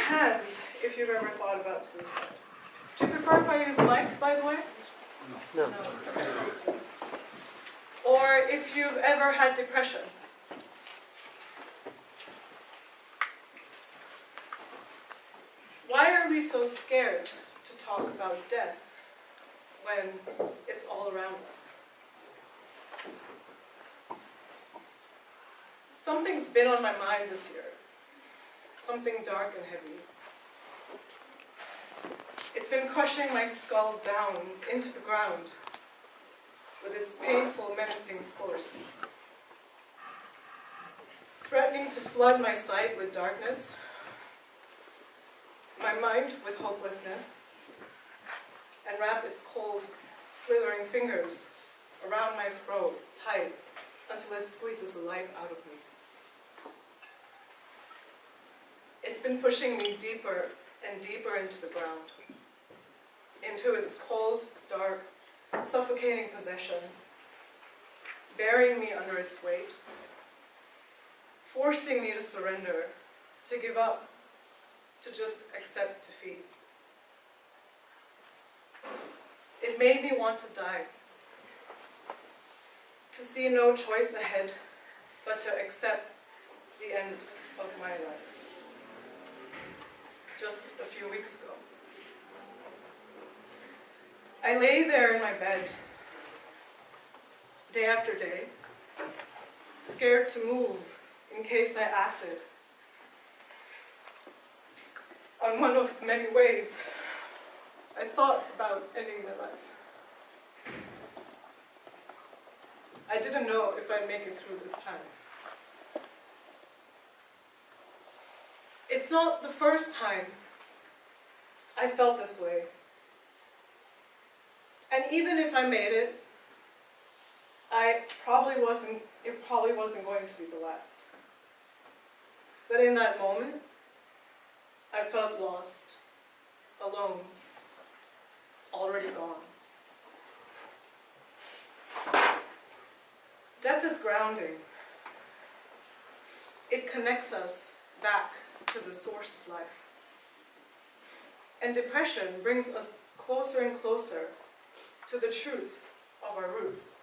hand if you've ever thought about suicide. Do you prefer if I use mic, by the way? No. Or if you've ever had depression? Why are we so scared to talk about death when it's all around us? Something's been on my mind this year. Something dark and heavy. It's been crushing my skull down into the ground with its painful, menacing force. Threatening to flood my sight with darkness, my mind with hopelessness, and wrap its cold, slithering fingers around my throat tight until it squeezes the life out of me. It's been pushing me deeper and deeper into the ground, into its cold, dark, suffocating possession, burying me under its weight, forcing me to surrender, to give up, to just accept defeat. It made me want to die, to see no choice ahead but to accept the end of my life. Just a few weeks ago. I lay there in my bed, day after day, scared to move in case I acted on one of many ways I thought about ending my life. I didn't know if I'd make it through this time. It's not the first time I felt this way. And even if I made it, it probably wasn't going to be the last. But in that moment, I felt lost, alone, already gone. Death is grounding. It connects us back to the source of life. And depression brings us closer and closer to the truth of our roots,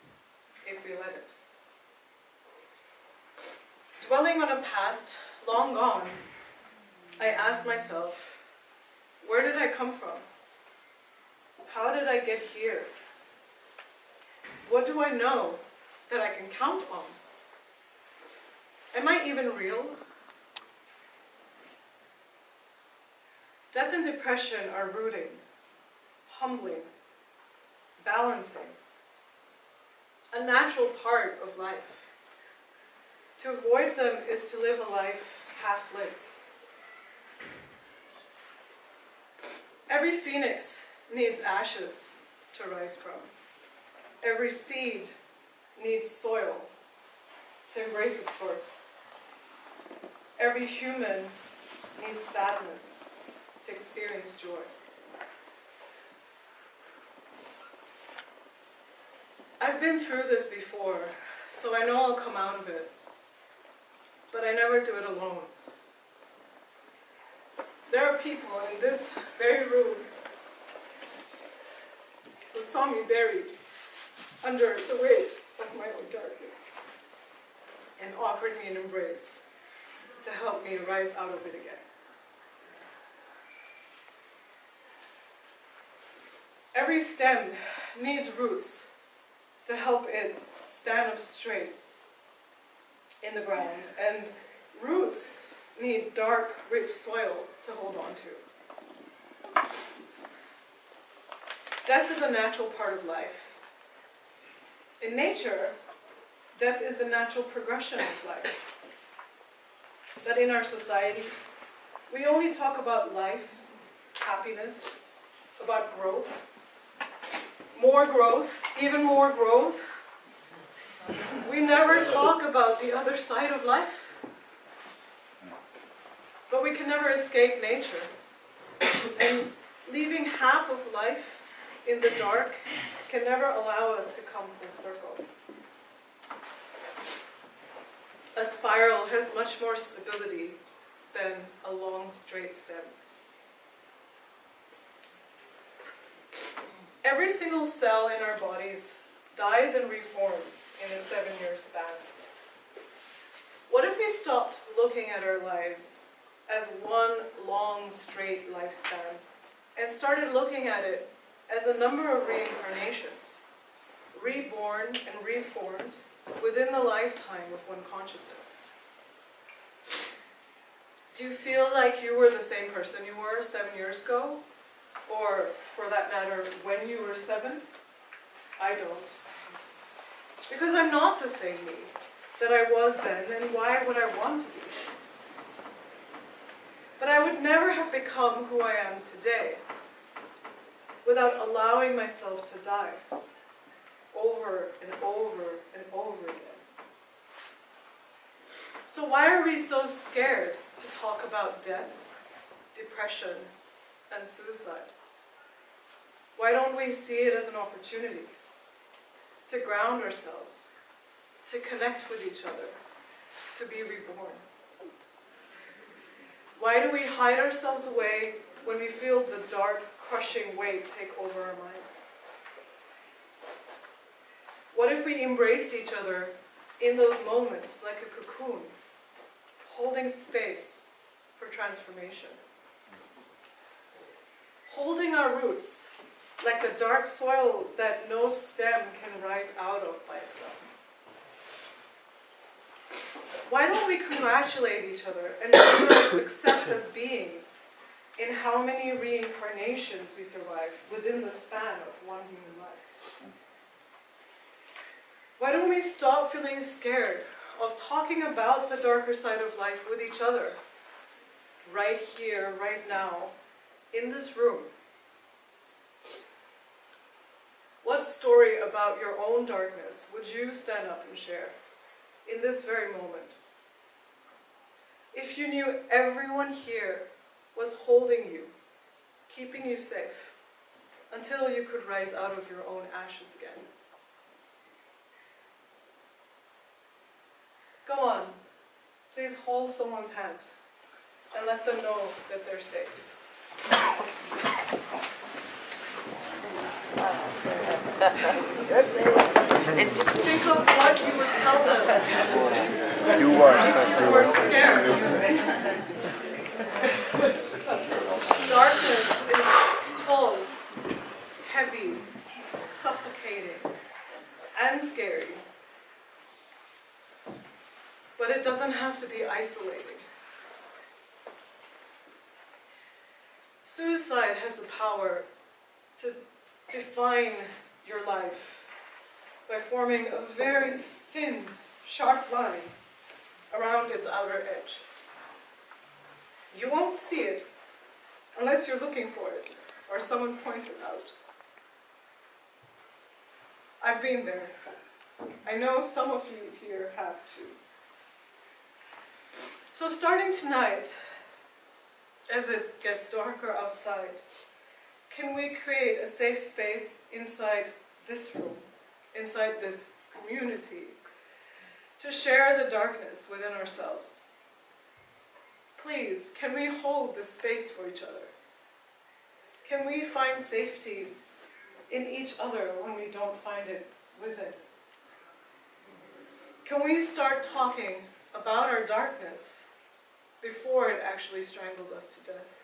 if we let it. Dwelling on a past long gone, I ask myself, where did I come from? How did I get here? What do I know that I can count on? Am I even real? Death and depression are rooting, humbling, balancing, a natural part of life. To avoid them is to live a life half-lived. Every phoenix needs ashes to rise from. Every seed needs soil to embrace its birth. Every human needs sadness to experience joy. I've been through this before, so I know I'll come out of it. But I never do it alone. There are people in this very room who saw me buried under the weight of my own darkness and offered me an embrace to help me rise out of it again. Every stem needs roots to help it stand up straight in the ground, and roots need dark, rich soil to hold on to. Death is a natural part of life. In nature, death is the natural progression of life. But in our society, we only talk about life, happiness, about growth, more growth, even more growth. We never talk about the other side of life. But we can never escape nature. And leaving half of life in the dark can never allow us to come full circle. A spiral has much more stability than a long, straight stem. Every single cell in our bodies dies and reforms in a 7-year span. What if we stopped looking at our lives as one long, straight lifespan and started looking at it as a number of reincarnations, reborn and reformed within the lifetime of one consciousness? Do you feel like you were the same person you were 7 years ago? Or, for that matter, when you were 7? I don't. Because I'm not the same me that I was then, and why would I want to be? But I would never have become who I am today without allowing myself to die over and over and over again. So why are we so scared to talk about death, depression, and suicide? Why don't we see it as an opportunity to ground ourselves, to connect with each other, to be reborn? Why do we hide ourselves away when we feel the dark, crushing weight take over our minds? What if we embraced each other in those moments like a cocoon, holding space for transformation? Holding our roots like the dark soil that no stem can rise out of by itself. Why don't we congratulate each other and measure our success as beings in how many reincarnations we survive within the span of one human life? Why don't we stop feeling scared of talking about the darker side of life with each other, right here, right now, in this room? What story about your own darkness would you stand up and share in this very moment? If you knew everyone here was holding you, keeping you safe, until you could rise out of your own ashes again. Go on, please hold someone's hand and let them know that they're safe. You're safe. Think of what you would tell them. You were Scared. Darkness is cold, heavy, suffocating, and scary. But it doesn't have to be isolating. Suicide has the power to define your life by forming a very thin, sharp line around its outer edge. You won't see it unless you're looking for it or someone points it out. I've been there. I know some of you here have too. So starting tonight, as it gets darker outside, can we create a safe space inside this room, inside this community, to share the darkness within ourselves? Please, can we hold this space for each other? Can we find safety in each other when we don't find it within? Can we start talking about our darkness before it actually strangles us to death?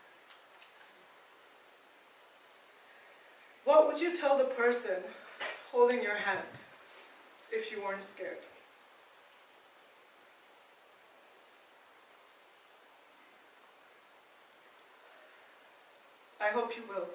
What would you tell the person holding your hand if you weren't scared? I hope you will.